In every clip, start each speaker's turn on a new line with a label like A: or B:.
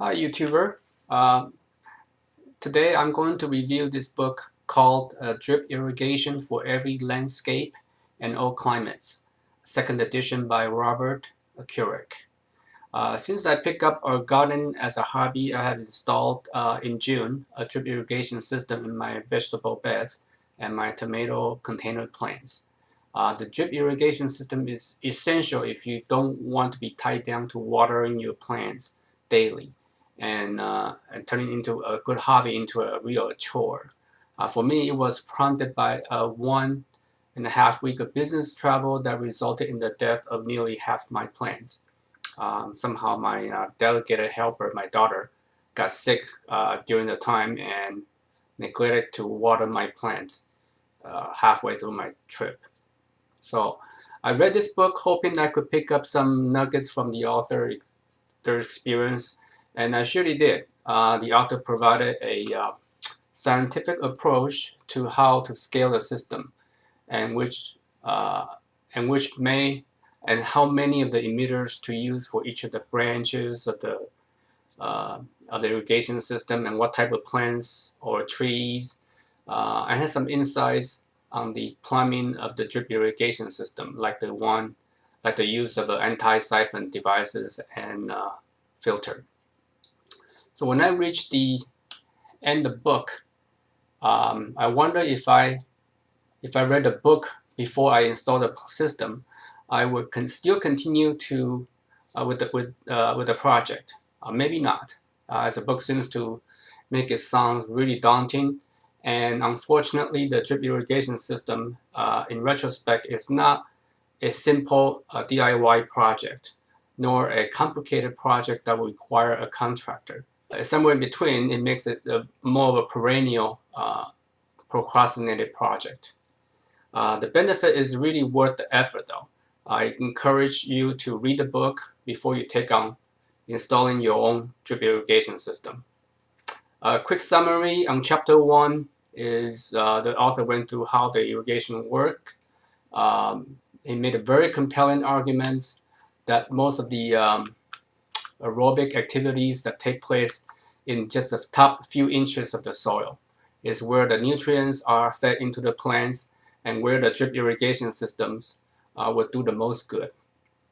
A: Hi YouTuber. Uh, Today I'm going to review this book called Drip Irrigation for Every Landscape and All Climates, second edition by Robert Kourik. Since I picked up a garden as a hobby, I have installed in June a drip irrigation system in my vegetable beds and my tomato container plants. The drip irrigation system is essential if you don't want to be tied down to watering your plants daily and turning into a good hobby into a real chore. For me, it was prompted by a 1.5 week of business travel that resulted in the death of nearly half my plants. Somehow my delegated helper, my daughter, got sick during the time and neglected to water my plants halfway through my trip. So I read this book hoping I could pick up some nuggets from the author, their experience, and I surely did. The author provided a scientific approach to how to scale the system, and uh, which may and how many of the emitters to use for each of the branches uh, of the irrigation system, and what type of plants or trees. I had some insights on the plumbing of the drip irrigation system, like the use of the anti-siphon devices and filter. So when I reached the end of the book, I wonder if I read the book before I installed the system, I would still continue to with the project. Maybe not, as the book seems to make it sound really daunting. And unfortunately, the drip irrigation system, in retrospect, is not a simple DIY project, nor a complicated project that will require a contractor. Somewhere in between, it makes it more of a perennial procrastinated project. The benefit is really worth the effort, though. I encourage you to read the book before you take on installing your own drip irrigation system. A quick summary on chapter 1 is the author went through how the irrigation works. He made a very compelling arguments that most of the aerobic activities that take place in just the top few inches of the soil is where the nutrients are fed into the plants and where the drip irrigation systems would do the most good.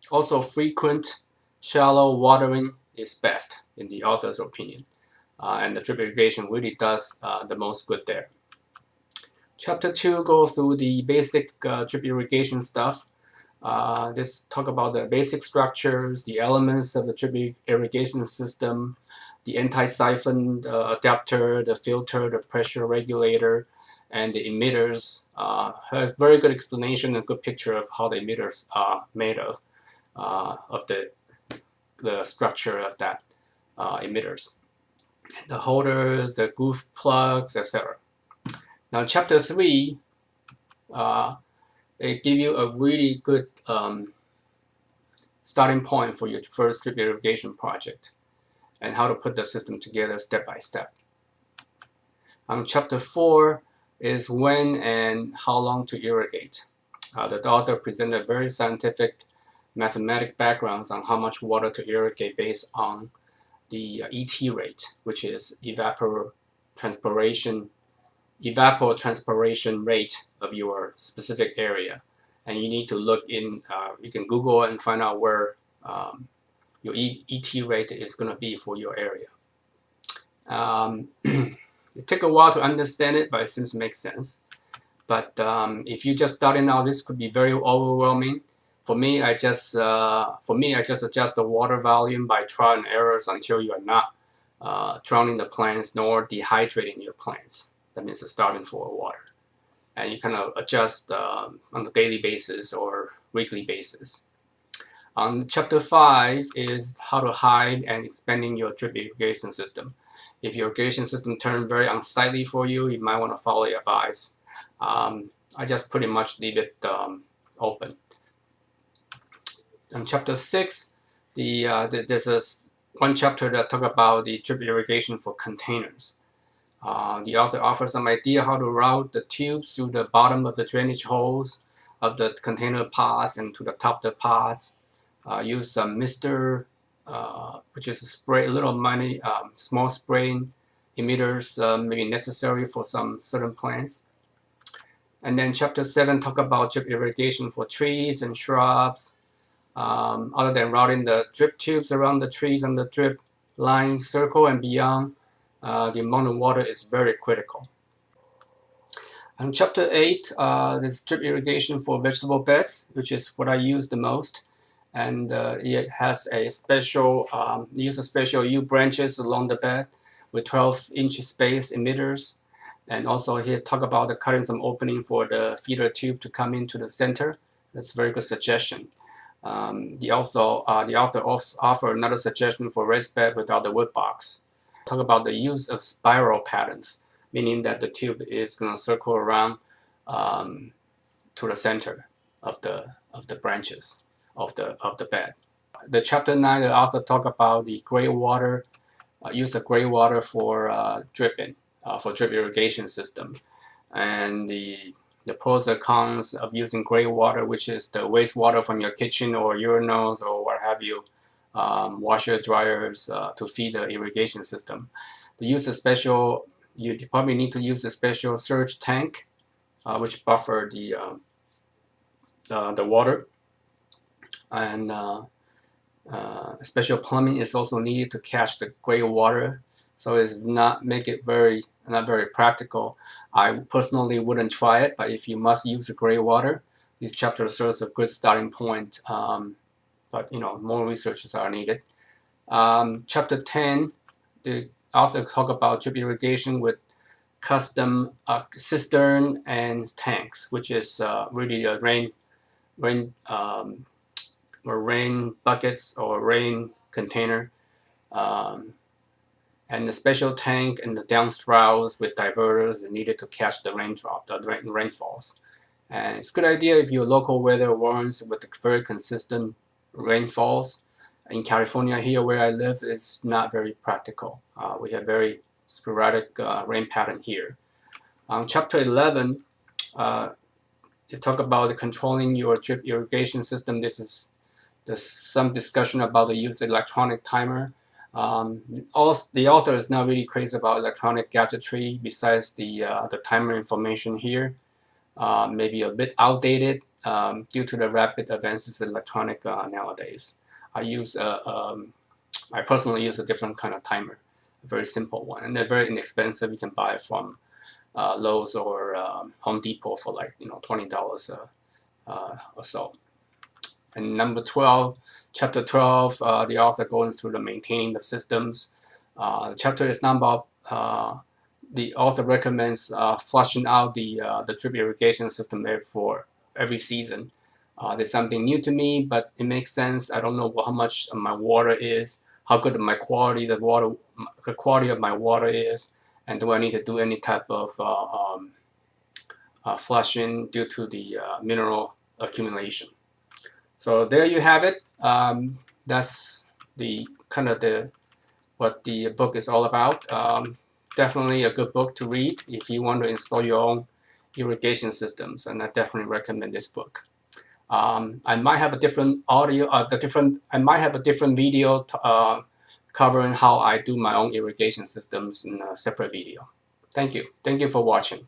A: Also, frequent, shallow watering is best, in the author's opinion, and the drip irrigation really does the most good there. Chapter 2 goes through the basic drip irrigation stuff. This talk about the basic structures, the elements of the drip irrigation system, the anti-siphon adapter, the filter, the pressure regulator, and the emitters. Have very good explanation and good picture of how the emitters are made of the structure of that emitters, and the holders, the groove plugs, etc. Now, chapter 3, they give you a really good starting point for your first drip irrigation project and how to put the system together step by step. Chapter 4 is when and how long to irrigate. The author presented very scientific mathematic backgrounds on how much water to irrigate based on the ET rate, which is evapotranspiration rate of your specific area. And you need to look in, you can Google and find out where your ET rate is going to be for your area. It took a while to understand it, but it seems to make sense. But if you just starting out, this could be very overwhelming. For me, I just adjust the water volume by trial and errors until you are not drowning the plants nor dehydrating your plants. That means it's starting for water, and you kind of adjust on a daily basis or weekly basis. Chapter 5 is how to hide and expanding your drip irrigation system. If your irrigation system turned very unsightly for you, you might want to follow the advice. I just pretty much leave it open. In chapter 6, there's one chapter that talks about the drip irrigation for containers. The author offers some idea how to route the tubes through the bottom of the drainage holes of the container pots and to the top of the pots. Use some mister which is a little mini, small spraying emitters maybe necessary for some certain plants. And then chapter 7 talk about drip irrigation for trees and shrubs. Other than routing the drip tubes around the trees and the drip line circle and beyond, the amount of water is very critical. And chapter 8 is drip irrigation for vegetable beds, which is what I use the most. And it has a special, use a special U branches along the bed with 12-inch space emitters. And also here talk about the cutting some opening for the feeder tube to come into the center. That's a very good suggestion. The author offer another suggestion for raised bed without the wood box. Talk about the use of spiral patterns, meaning that the tube is going to circle around to the center of the branches of the bed. The chapter 9, the author talk about the gray water, use of gray water for dripping, for drip irrigation system, and the pros and cons of using gray water, which is the wastewater from your kitchen or urinals or what have you, washer dryers to feed the irrigation system. You probably need to use a special surge tank, which buffer the water, and special plumbing is also needed to catch the gray water. So it's not very practical. I personally wouldn't try it, but if you must use the gray water, this chapter serves a good starting point. But more researches are needed. Chapter 10, the author talk about drip irrigation with custom cistern and tanks, which is really a rain buckets or rain container. And the special tank and the downspouts with diverters needed to catch the rainfalls. And it's a good idea if your local weather warrants with very consistent rainfalls. In California here where I live, it's not very practical. We have very sporadic rain pattern here. Chapter 11, you talk about controlling your drip irrigation system. There's some discussion about the use of electronic timer. The author is not really crazy about electronic gadgetry besides the timer information here. Maybe a bit outdated due to the rapid advances in electronic nowadays. I personally use a different kind of timer, a very simple one, and they're very inexpensive. You can buy it from Lowe's or Home Depot for like $20 or so. And number 12, chapter 12, the author goes through the maintaining the systems. The chapter is not about, the author recommends flushing out the drip irrigation system for every season. There's something new to me, but it makes sense. I don't know how much my water is, how good my quality of my water is, and do I need to do any type of flushing due to the mineral accumulation. So there you have it. That's what the book is all about. Definitely a good book to read if you want to install your own irrigation systems, and I definitely recommend this book. I might have a different I might have a different video covering how I do my own irrigation systems in a separate video. Thank you for watching.